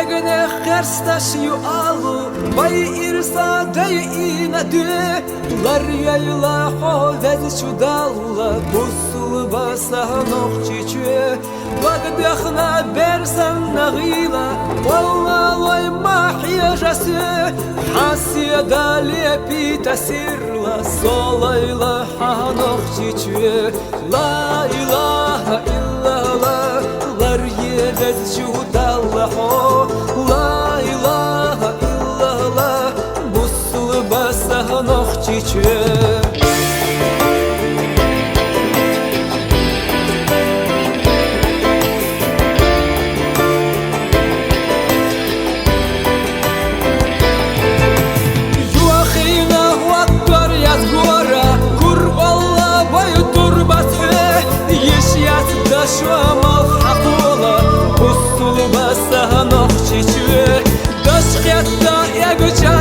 Degene herstaş yu alu bay irsa dey inadü lar yayla hovez çudalla busul basa nokçiçü bagdakhna bersan nagila vallahi mahiyajası hasiyada lepi tasirla solayla hanokçiçü la ilaha illallah lar yevez çudalla La ilahe illallah Busul basah nokçiçü Yuakhina huakkar yazgora Kur Allah boyu turbatı Yeşyat da şu amal hakola Busul basah nokçiçü Daşkyatta ya göçer